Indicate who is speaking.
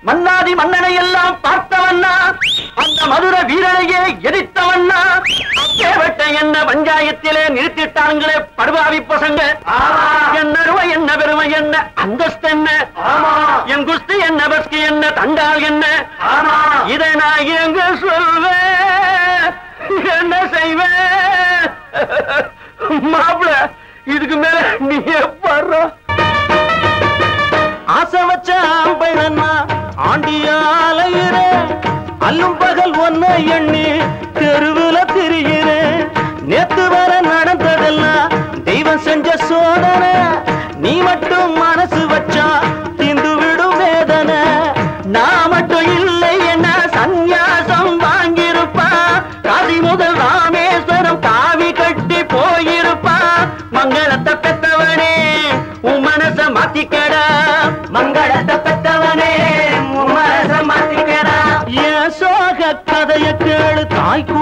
Speaker 1: மன்னாதி மன்னனை எல்லாம் பார்த்தவண்ணா, அந்த மதுர வீரனையே எதிர்த்தவண்ணா, அப்பேவட்ட என்ன பஞ்சாயத்திலே நிறுத்திட்டாங்களே படுபாவி பசங்க. என்ன அருமை என்ன பெருமை என்ன அந்தஸ்து என்ன, என் குஸ்தி என்ன பஸ்கி என்ன தண்டால் என்ன, இதை நான் எங்க சொல்வேன், என்ன செய்வேன்? மாப்பிள இதுக்கு மேல நீ பாடுற. ஆசை வச்ச ஆம்பைனா ஆண்டியாலையிற, அல்லும் பகல் ஒன்ன எண்ணி தெருவுல திரிகிற. நேத்து வர நடந்ததெல்லாம் தெய்வம் செஞ்ச சோதனை, நீ மட்டும் மனசு வச்சா திந்து விடும் வேதனை. நான் மட்டும் இல்லை என்ன சந்நியாசம் வாங்கியிருப்பா, காசி முதல் ராமேஸ்வரம் தாவி கட்டி போயிருப்பா. மங்களத்தை பெத்தவனே உன் மனச மாத்திக்கடா, மங்களத்தை பெத்தவனே உன் மனச மாத்திக்கடா. என் சோக கதைய கேளு தாய்க்கு